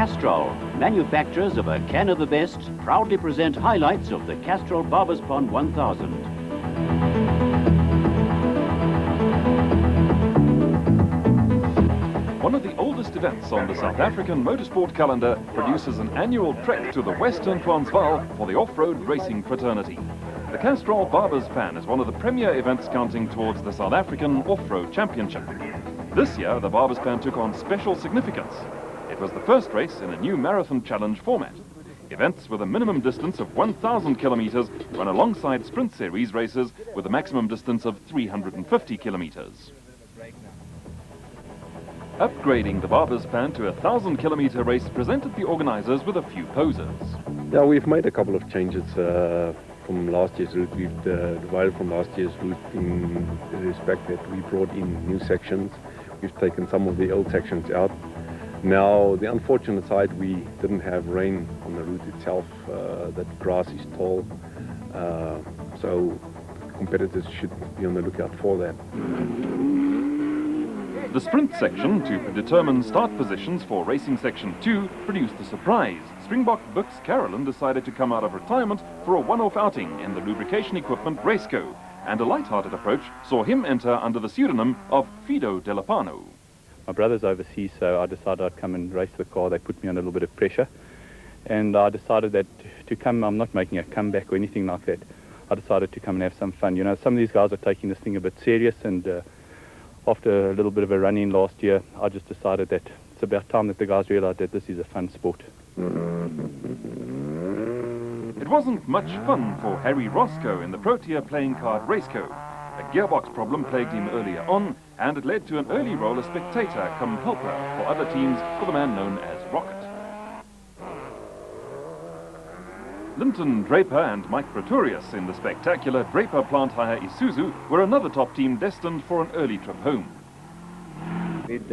Castrol, manufacturers of a can of the best, proudly present highlights of the Castrol Baberspan 1000. One of the oldest events on the South African motorsport calendar produces an annual trek to the Western Transvaal for the off-road racing fraternity. The Castrol Baberspan is one of the premier events counting towards the South African Off-Road Championship. This year, the Baberspan took on special significance. It was the first race in a new marathon challenge format. Events with a minimum distance of 1,000 kilometers run alongside sprint series races with a maximum distance of 350 kilometers. Upgrading the Baberspan to a 1,000-kilometer race presented the organizers with a few poses. Yeah, we've made a couple of changes from last year's route. We've divided from last year's route in the respect that we brought in new sections. We've taken some of the old sections out. Now, the unfortunate side, we didn't have rain on the route itself. That grass is tall, so competitors should be on the lookout for that. The sprint section, to determine start positions for Racing Section 2, produced a surprise. Springbok Bux Carolyn decided to come out of retirement for a one-off outing in the lubrication equipment Raceco, and a light-hearted approach saw him enter under the pseudonym of Fido Delapano. My brother's overseas, so I decided I'd come and race the car. They put me on a little bit of pressure, and I decided that to come, I'm not making a comeback or anything like that. I decided to come and have some fun. You know, some of these guys are taking this thing a bit serious, and after a little bit of a run-in last year, I just decided that it's about time that the guys realized that this is a fun sport. It wasn't much fun for Harry Roscoe in the Protea playing card Raceco. A gearbox problem plagued him earlier on, and it led to an early role as spectator come helper for other teams for the man known as Rocket. Linton Draper and Mike Pretorius in the spectacular Draper Plant Hire Isuzu were another top team destined for an early trip home. We'd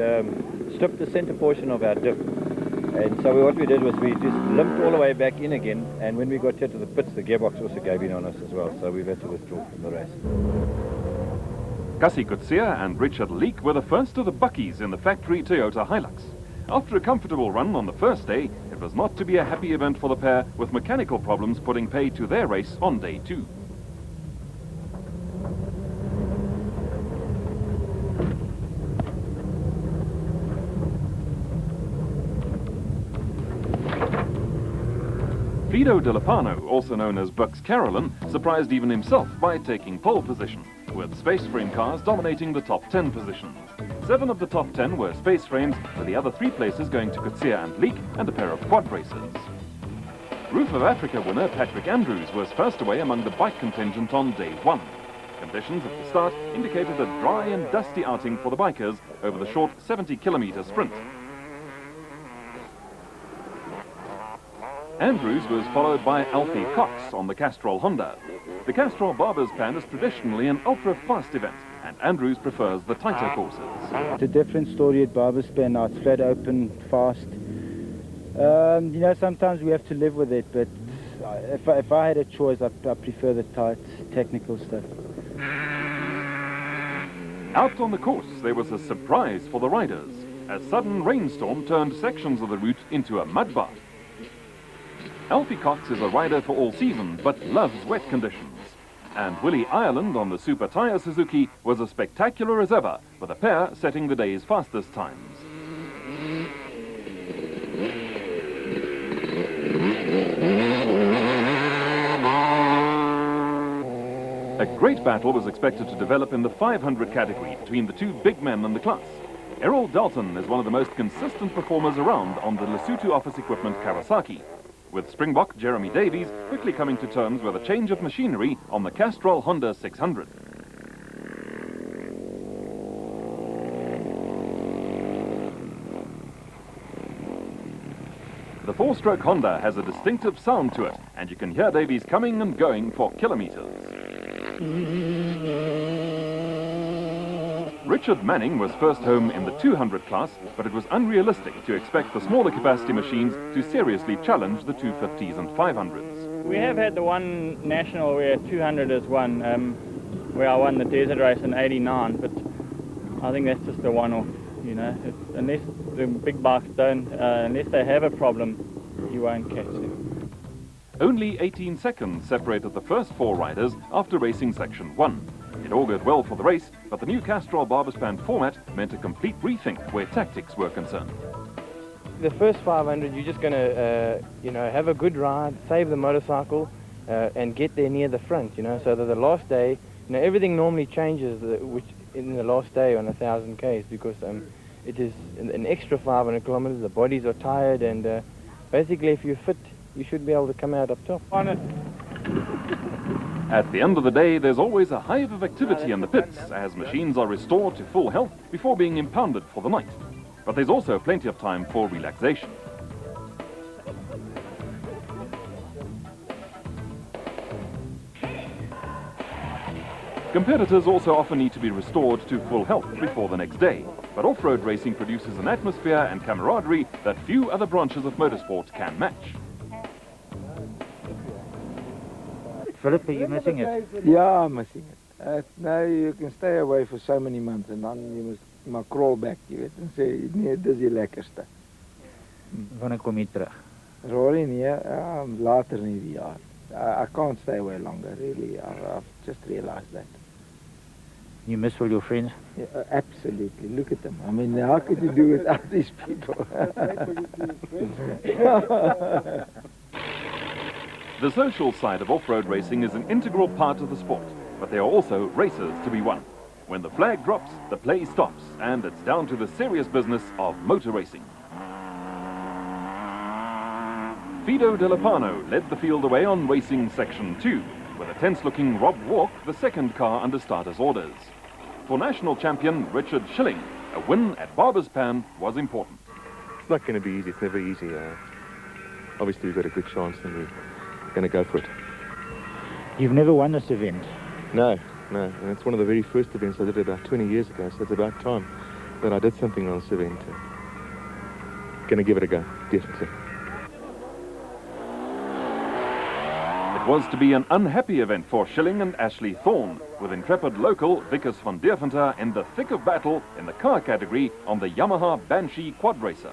stripped the center portion of our dip, and so what we did was we just limped all the way back in again, and when we got here to the pits, the gearbox also gave in on us as well, so we've had to withdraw from the race. Gussie Kutsia and Richard Leek were the first of the Buckies in the factory Toyota Hilux. After a comfortable run on the first day, it was not to be a happy event for the pair, with mechanical problems putting pay to their race on day 2. Fido Delapano, also known as Bux Carolyn, surprised even himself by taking pole position, with space frame cars dominating the top 10 positions. 7 of the top 10 were space frames, with the other 3 places going to Kutsia and Leek and a pair of quad races. Roof of Africa winner Patrick Andrews was first away among the bike contingent on day 1. Conditions at the start indicated a dry and dusty outing for the bikers over the short 70-kilometer sprint. Andrews was followed by Alfie Cox on the Castrol Honda. The Castrol Baberspan is traditionally an ultra-fast event, and Andrews prefers the tighter courses. It's a different story at Baberspan now. It's flat open, fast. You know, sometimes we have to live with it, but if I had a choice, I prefer the tight, technical stuff. Out on the course, there was a surprise for the riders. A sudden rainstorm turned sections of the route into a mud bath. Alfie Cox is a rider for all season, but loves wet conditions. And Willie Ireland on the Super Tyre Suzuki was as spectacular as ever, with a pair setting the day's fastest times. A great battle was expected to develop in the 500 category between the 2 big men in the class. Errol Dalton is one of the most consistent performers around on the Lesotho office equipment Kawasaki, with Springbok Jeremy Davies quickly coming to terms with a change of machinery on the Castrol Honda 600. The 4-stroke Honda has a distinctive sound to it, and you can hear Davies coming and going for kilometers. Richard Manning was first home in the 200 class, but it was unrealistic to expect the smaller capacity machines to seriously challenge the 250s and 500s. We have had the one national where 200 is won, where I won the desert race in '89, but I think that's just a one-off. You know, unless the big bikes don't, unless they have a problem, you won't catch them. Only 18 seconds separated the first 4 riders after racing section 1. It augured well for the race, but the new Castrol Baberspan format meant a complete rethink where tactics were concerned. The first 500, you're just going to, you know, have a good ride, save the motorcycle, and get there near the front, you know, so that the last day, you know, everything normally changes which in the last day on 1,000 Ks, because it is an extra 500 kilometers, the bodies are tired, and basically if you're fit, you should be able to come out up top. On it. At the end of the day, there's always a hive of activity in the pits as machines are restored to full health before being impounded for the night. But there's also plenty of time for relaxation. Competitors also often need to be restored to full health before the next day. But off-road racing produces an atmosphere and camaraderie that few other branches of motorsport can match. Philip, are you missing it? Yeah, I'm missing it. Now you can stay away for so many months and then you must crawl back, jy weet, en sê, nee, dis die lekkerste. Wanneer kom jy terug? Rory, nee, later in die jaar. I can't stay away longer, really. I've just realized that. You miss all your friends? Yeah, absolutely. Look at them. I mean, how could you do without these people? The social side of off-road racing is an integral part of the sport, but there are also races to be won. When the flag drops, the play stops, and it's down to the serious business of motor racing. Fido Delapano led the field away on racing section 2, with a tense-looking Rob Walk, the second car under starter's orders. For national champion Richard Schilling, a win at Baberspan was important. It's not going to be easy, it's never easy. Obviously we've got a good chance and we're going to go for it. You've never won this event? No, and it's one of the very first events I did about 20 years ago, so it's about time that I did something on this event. Going to give it a go, definitely. It was to be an unhappy event for Schilling and Ashley Thorne, with intrepid local Vickers van Deventer in the thick of battle in the car category on the Yamaha Banshee Quad Racer.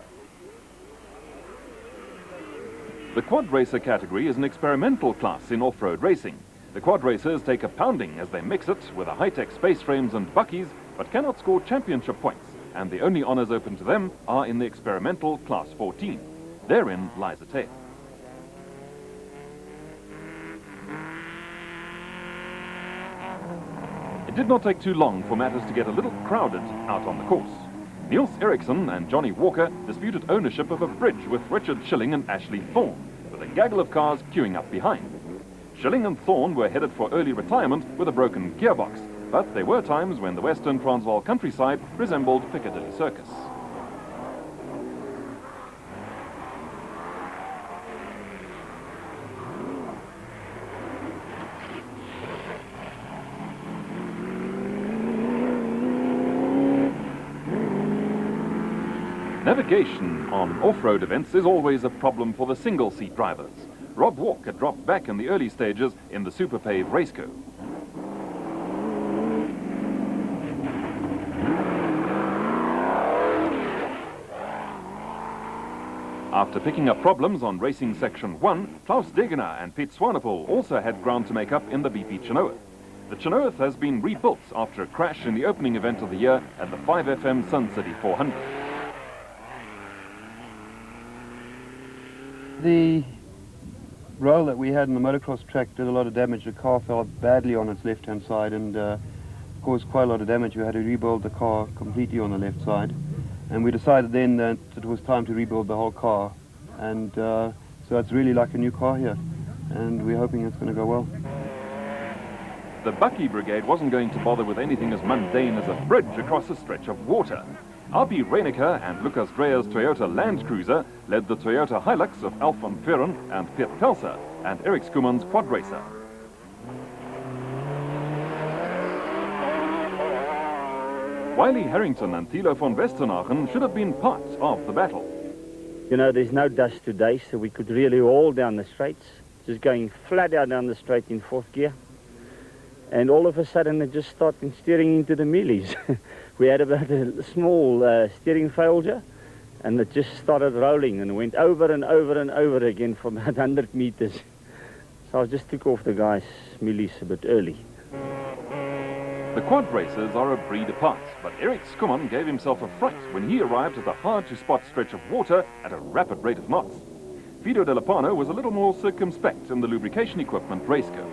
The Quad Racer category is an experimental class in off-road racing. The Quad Racers take a pounding as they mix it with the high-tech space frames and buckies, but cannot score championship points, and the only honours open to them are in the experimental Class 14. Therein lies a tale. It did not take too long for matters to get a little crowded out on the course. Niels Eriksson and Johnny Walker disputed ownership of a bridge with Richard Schilling and Ashley Thorne, with a gaggle of cars queuing up behind. Schilling and Thorne were headed for early retirement with a broken gearbox, but there were times when the Western Transvaal countryside resembled Piccadilly Circus. Navigation on off-road events is always a problem for the single-seat drivers. Rob Walk had dropped back in the early stages in the Superpave Raceco. After picking up problems on racing section 1, Klaus Degener and Piet Swanepoel also had ground to make up in the BP Chinoeth. The Chinoeth has been rebuilt after a crash in the opening event of the year at the 5FM Sun City 400. The roll that we had in the motocross track did a lot of damage. The car fell badly on its left-hand side and caused quite a lot of damage. We had to rebuild the car completely on the left side. And we decided then that it was time to rebuild the whole car. And so it's really like a new car here. And we're hoping it's going to go well. The Bucky Brigade wasn't going to bother with anything as mundane as a bridge across a stretch of water. R.P. Reinecker and Lucas Dreher's Toyota Land Cruiser led the Toyota Hilux of Alf van Vuren and Piet Pelser and Eric Schoeman's Quad Racer. Wiley Harrington and Thilo von Westernhagen should have been part of the battle. You know, there's no dust today, so we could really roll down the straights, just going flat out down the straight in fourth gear. And all of a sudden it just started steering into the mealies. we had about a small steering failure, and it just started rolling and went over and over and over again for about 100 meters. So I just took off the guy's millies a bit early. The quad racers are a breed apart, but Eric Skuman gave himself a fright when he arrived at the hard-to-spot stretch of water at a rapid rate of knots. Fido De Lapano was a little more circumspect in the lubrication equipment race curve.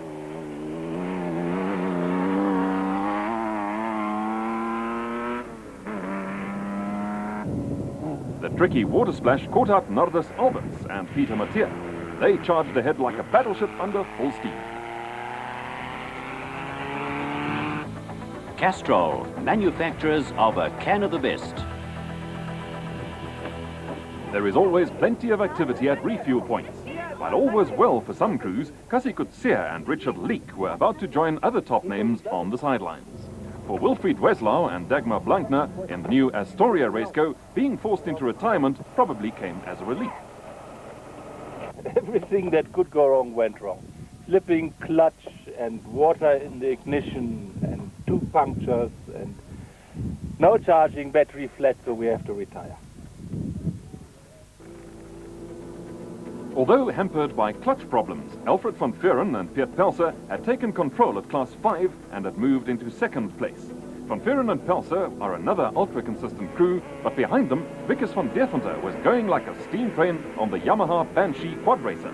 The tricky water splash caught out Nardus Alberts and Peter Mathieu. They charged ahead like a battleship under full steam. Castrol, manufacturers of a can of the best. There is always plenty of activity at refuel points. While all was well for some crews, Cassie Kutsia and Richard Leek were about to join other top names on the sidelines. For Wilfried Weslau and Dagmar Blankner in the new Astoria Raceco, being forced into retirement probably came as a relief. Everything that could go wrong went wrong. Slipping clutch and water in the ignition and 2 punctures and no charging, battery flat, so we have to retire. Although hampered by clutch problems, Alfred van Vuren and Piet Pelser had taken control at Class 5 and had moved into 2nd place. Van Vuren and Pelser are another ultra-consistent crew, but behind them, Vickers van Deventer was going like a steam train on the Yamaha Banshee quad racer.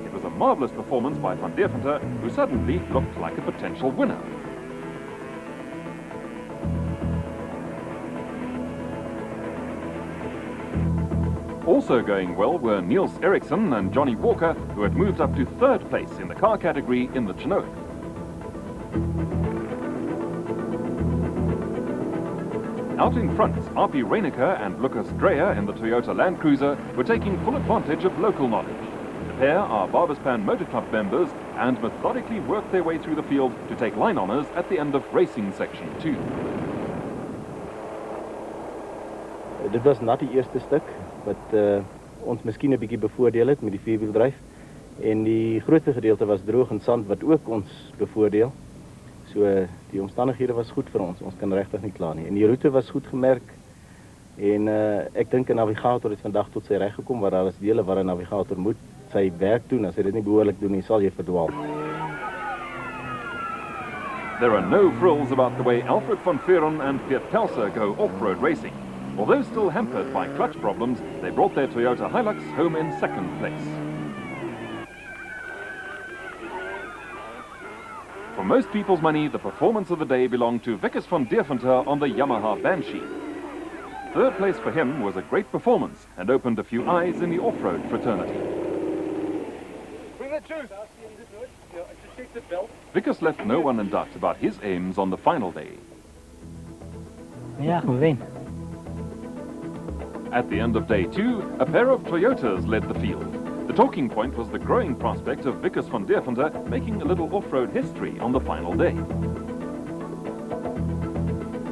It was a marvelous performance by van Deventer, who suddenly looked like a potential winner. Also going well were Niels Eriksson and Johnny Walker, who had moved up to 3rd place in the car category in the Chinook. Out in front, R.P. Reinecker and Lucas Dreyer in the Toyota Land Cruiser were taking full advantage of local knowledge. The pair are Baberspan Motor Club members and methodically worked their way through the field to take line honours at the end of racing section 2. Dit was na die eerste stuk wat ons miskien 'n bietjie bevoordeel het met die vierwieldryf, en die grootste gedeelte was droog en sand wat ook ons bevoordeel. So die omstandighede was goed vir ons. Ons kan regtig nie kla nie. En die roete was goed gemerk. En ek dink 'n navigator het vandag tot sy reg gekom, waar daar is dele waar 'n navigator moet sy werk doen. As hy dit nie behoorlik doen nie, sal jy verdwaal. There are no frills about the way Alfred van Vuren and Piet Pelser go off-road racing. Although still hampered by clutch problems, they brought their Toyota Hilux home in 2nd place. For most people's money, the performance of the day belonged to Vickers van Deventer on the Yamaha Banshee. 3rd place for him was a great performance and opened a few eyes in the off-road fraternity. Vickers left no one in doubt about his aims on the final day. Ja, wen. At the end of day 2, a pair of Toyotas led the field. The talking point was the growing prospect of Vickers van Deventer making a little off-road history on the final day.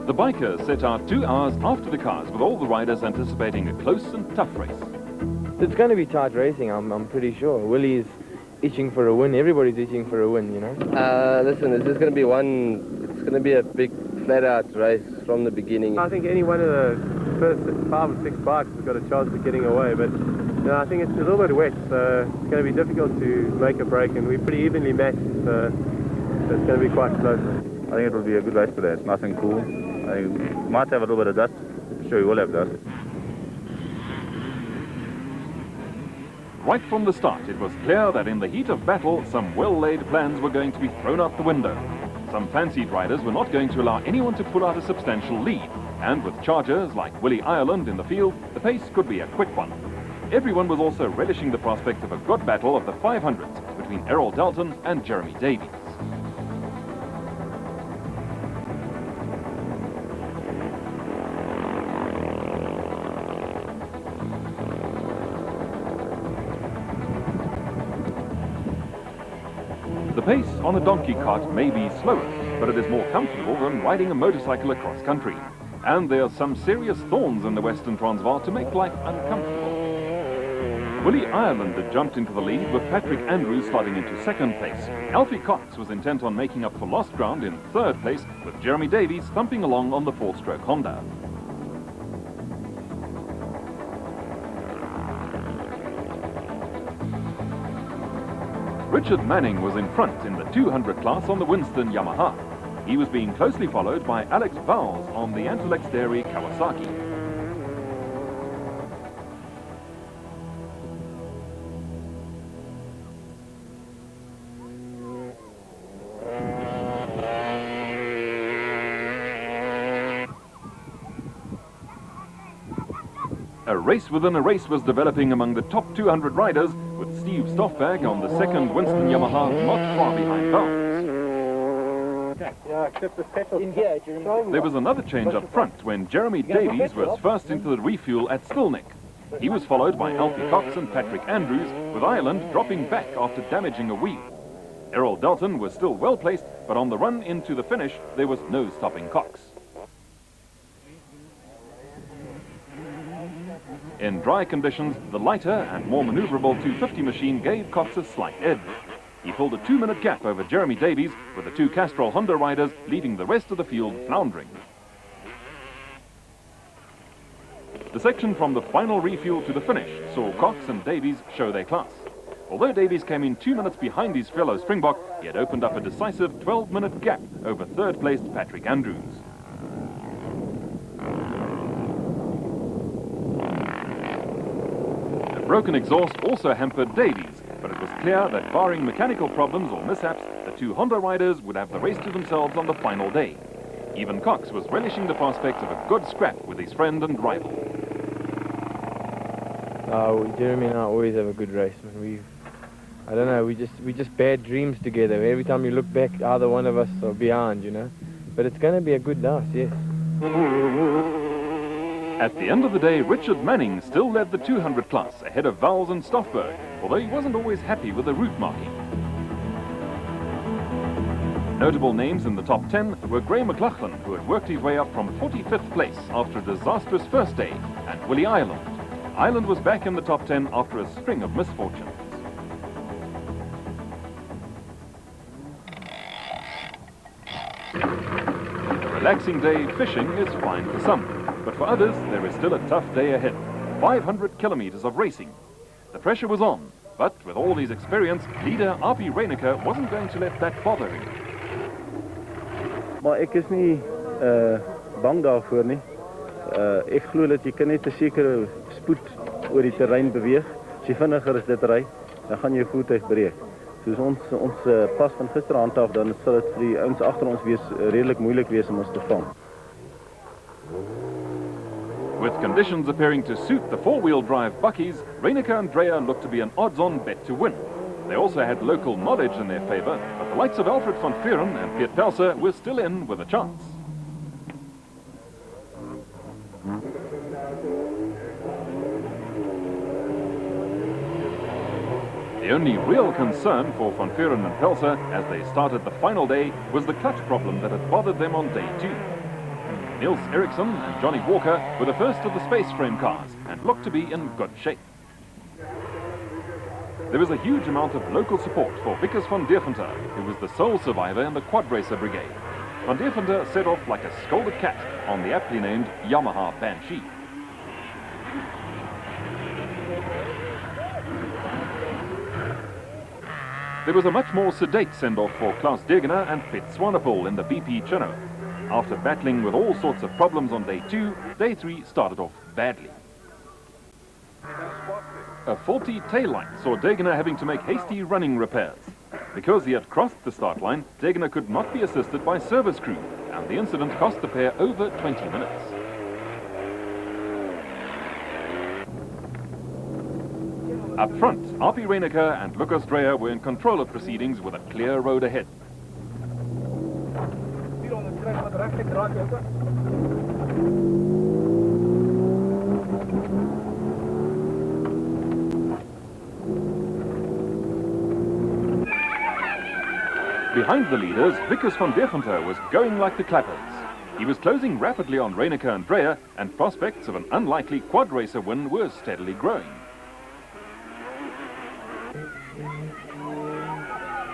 The bikers set out 2 hours after the cars, with all the riders anticipating a close and tough race. It's going to be tight racing, I'm pretty sure. Willie's itching for a win. Everybody's itching for a win, you know. Listen, it's just going to be it's going to be a big flat-out race from the beginning. I think any one of the first 5 or 6 bikes has got a chance of getting away, but no, I think it's a little bit wet, so it's going to be difficult to make a break, and we're pretty evenly matched, so it's going to be quite close. I think it will be a good race today. It's nice and cool. I might have a little bit of dust. I'm sure we will have dust. Right from the start, it was clear that in the heat of battle, some well-laid plans were going to be thrown out the window. Some fancied riders were not going to allow anyone to pull out a substantial lead, and with chargers like Willie Ireland in the field, the pace could be a quick one. Everyone was also relishing the prospect of a good battle of the 500s between Errol Dalton and Jeremy Davies. The pace on a donkey cart may be slower, but it is more comfortable than riding a motorcycle across country. And there are some serious thorns in the Western Transvaal to make life uncomfortable. Willie Ireland had jumped into the lead with Patrick Andrews sliding into second place. Alfie Cox was intent on making up for lost ground in third place, with Jeremy Davies thumping along on the four-stroke Honda. Richard Manning was in front in the 200 class on the Winston Yamaha. He was being closely followed by Alex Vowles on the Antilex Dairy Kawasaki. A race within a race was developing among the top 200 riders, with Steve Stoffberg on the second Winston Yamaha not far behind Vowles. There was another change up front when Jeremy Davies was first into the refuel at Stilnick. He was followed by Alfie Cox and Patrick Andrews, with Ireland dropping back after damaging a wheel. Errol Dalton was still well placed, but on the run into the finish, there was no stopping Cox. In dry conditions, the lighter and more maneuverable 250 machine gave Cox a slight edge. He pulled a 2-minute gap over Jeremy Davies, with the two Castrol Honda riders leaving the rest of the field floundering. The section from the final refuel to the finish saw Cox and Davies show their class. Although Davies came in 2 minutes behind his fellow Springbok, he had opened up a decisive 12-minute gap over third-placed Patrick Andrews. A broken exhaust also hampered Davies, but it was clear that barring mechanical problems or mishaps, the two Honda riders would have the race to themselves on the final day. Even Cox was relishing the prospect of a good scrap with his friend and rival. Jeremy and I always have a good race, man. I don't know, we just bad dreams together. Every time you look back, either one of us are behind, you know. But it's going to be a good dance, yes. At the end of the day, Richard Manning still led the 200 class, ahead of Vowles and Stoffberg, although he wasn't always happy with the route marking. Notable names in the top 10 were Gray McLaughlin, who had worked his way up from 45th place after a disastrous first day, and Willie Ireland. Ireland was back in the top 10 after a string of misfortunes. A relaxing day fishing is fine for some. But for others, there is still a tough day ahead. 500 kilometers of racing. The pressure was on, but with all his experience, leader R.P. Reiniker wasn't going to let that bother him. Maar ek is nie bang daarvoor nie. Ek glo dat jy kan net 'n sekere spoed oor die terrein beweeg. As jy vinniger as dit ry, dan gaan jou voertuig breek. Soos ons pas van gisteraand af, dan sal dit vir die ouens agter ons wees redelik moeilik wees om ons te vang. With conditions appearing to suit the four-wheel drive buckies, Reiniker and Dreyer looked to be an odds-on bet to win. They also had local knowledge in their favour, but the likes of Alfred van Vuren and Piet Pelser were still in with a chance. The only real concern for Van Vuren and Pelser as they started the final day was the clutch problem that had bothered them on day 2. Niels Eriksson and Johnny Walker were the first of the space frame cars and looked to be in good shape. There was a huge amount of local support for Vickers van Deventer, who was the sole survivor in the quad racer brigade. Van Deventer set off like a scolded cat on the aptly named Yamaha Banshee. There was a much more sedate send-off for Klaus Degener and Piet Swanepoel in the BP Chino. After battling with all sorts of problems on day 2, day 3 started off badly. A faulty taillight saw Degener having to make hasty running repairs. Because he had crossed the start line, Degener could not be assisted by service crew, and the incident cost the pair over 20 minutes. Up front, R.P. Reiniker and Lucas Dreyer were in control of proceedings with a clear road ahead. Behind the leaders, Vickers van Deventer was going like the clappers. He was closing rapidly on Reiniker and Dreyer, and prospects of an unlikely quad racer win were steadily growing.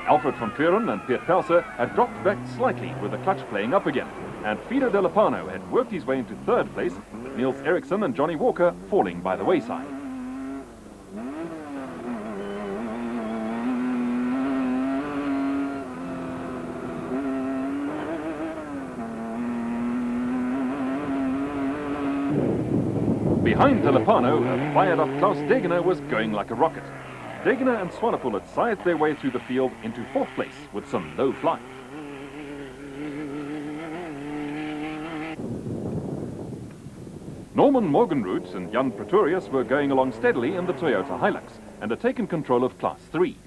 Alfred van Vuren and Piet Pelser had dropped back slightly with the clutch playing up again, and Fido De Lopano had worked his way into third place, with Niels Eriksson and Johnny Walker falling by the wayside. Behind De Lopano, a fired-up Klaus Degener was going like a rocket. Degener and Swanepoel had sized their way through the field into fourth place with some low fly. Norman Morgenroot and Jan Pretorius were going along steadily in the Toyota Hilux and had taken control of Class 3.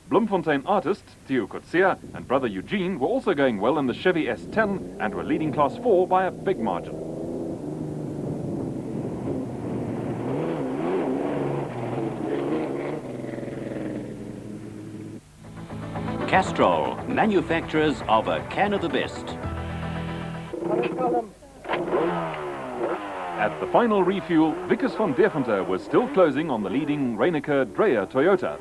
Bloemfontein artist Theo Kotsia and brother Eugene were also going well in the Chevy S10 and were leading Class 4 by a big margin. Castrol, manufacturers of a can of the best. At the final refuel, Vickers van Deventer was still closing on the leading Reineke-Dreyer Toyota.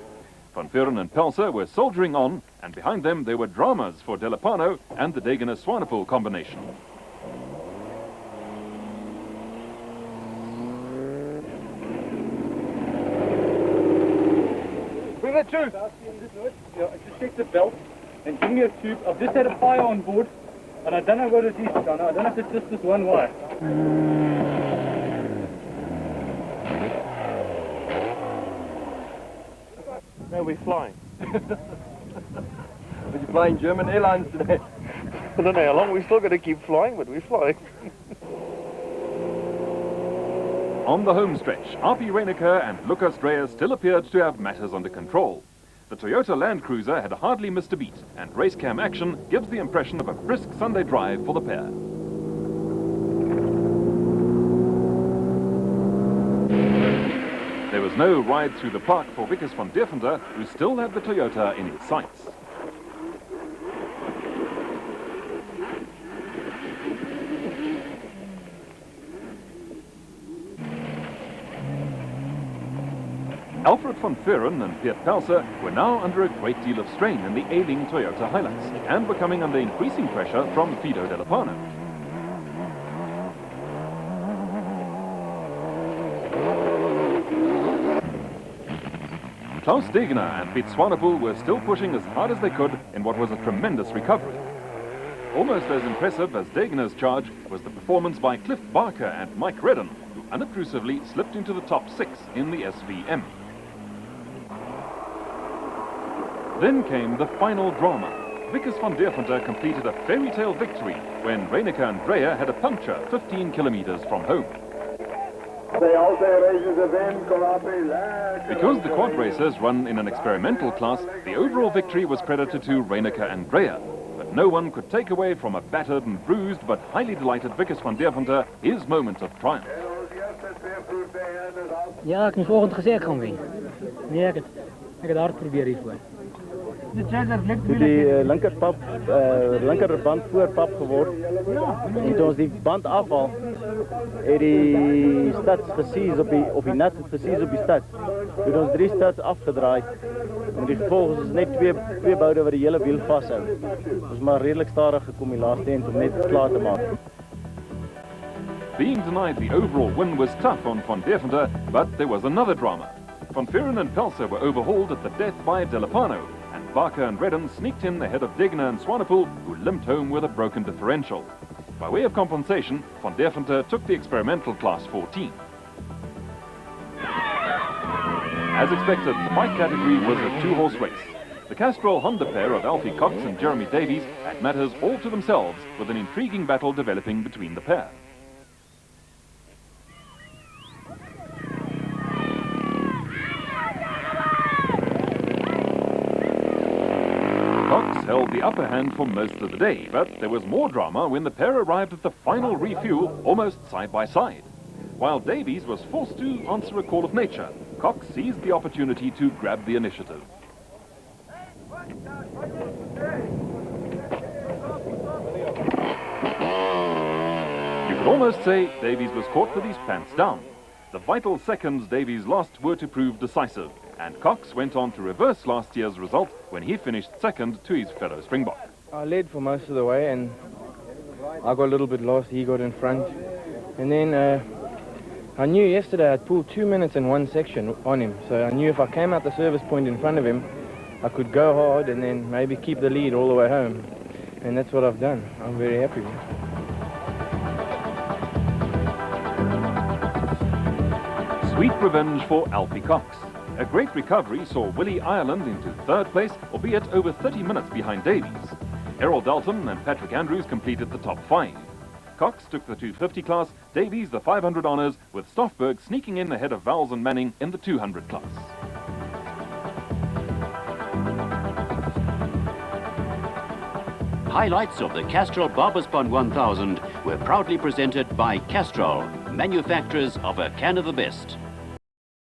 Van Vuren and Pelser were soldiering on, and behind them there were dramas for De Lopano and the Degener-Swanepoel combination. Bring that tube. Yeah, just check the belt and give me a tube. I've just had a fire on board and I don't know what it is, John. I don't know if it's just this one wire. No, we're flying. But you're flying German Airlines today. I don't know how long. We're still going to keep flying, but we're flying. On the home stretch, RP Reineke and Lucas Dreyer still appeared to have matters under control. The Toyota Land Cruiser had hardly missed a beat, and race cam action gives the impression of a brisk Sunday drive for the pair. There was no ride through the park for Vickers van Deventer, who still had the Toyota in his sights. Alfred van Vuren and Piet Pelser were now under a great deal of strain in the ailing Toyota Hilux and were coming under increasing pressure from Fido De Lopano. Klaus Degener and Piet Swanepoel were still pushing as hard as they could in what was a tremendous recovery. Almost as impressive as Degener's charge was the performance by Cliff Barker and Mike Redden, who unobtrusively slipped into the top 6 in the SVM. Then came the final drama. Vickers van Deventer completed a fairy tale victory when Reineke and Dreyer had a puncture 15 kilometers from home. Because the quad racers run in an experimental class, the overall victory was credited to Reineke and Dreyer. But no one could take away from a battered and bruised but highly delighted Vickers van Deventer his moment of triumph. Ja, ik heb volgend gezegd gaan winnen. Nee, ik heb het hard proberen hiervoor. Toe die linkerband voorpap geword en toe ons die band afval het die stads gesies op die nat het gesies op die stad. Toe ons 3 stads afgedraai en die gevolg is net twee boude wat die hele wiel vashou. Ons maar redelik stadig gekom die laaste end om net klaar te maak. Being denied the overall win was tough on Van Deventer, but there was another drama. Van Vuren and Pelser were overhauled at the death by De Lopano, and Barker and Redden sneaked in ahead of Degener and Swanepoel, who limped home with a broken differential. By way of compensation, Van Deventer took the experimental class 14. As expected, the bike category was a 2-horse race. The Castrol Honda pair of Alfie Cox and Jeremy Davies had matters all to themselves, with an intriguing battle developing between the pair. Cox held the upper hand for most of the day, but there was more drama when the pair arrived at the final refuel almost side by side. While Davies was forced to answer a call of nature, Cox seized the opportunity to grab the initiative. You could almost say Davies was caught with his pants down. The vital seconds Davies lost were to prove decisive, And Cox went on to reverse last year's result when he finished second to his fellow Springbok. I led for most of the way, and I got a little bit lost. He got in front. And then I knew yesterday I'd pulled 2 minutes in one section on him. So I knew if I came out the service point in front of him, I could go hard and then maybe keep the lead all the way home. And that's what I've done. I'm very happy with it. Sweet revenge for Alfie Cox. A great recovery saw Willie Ireland into third place, albeit over 30 minutes behind Davies. Errol Dalton and Patrick Andrews completed the top 5. Cox took the 250 class, Davies the 500 honours, with Stoffberg sneaking in ahead of Vowles and Manning in the 200 class. Highlights of the Castrol Baberspan 1000 were proudly presented by Castrol, manufacturers of a can of the best.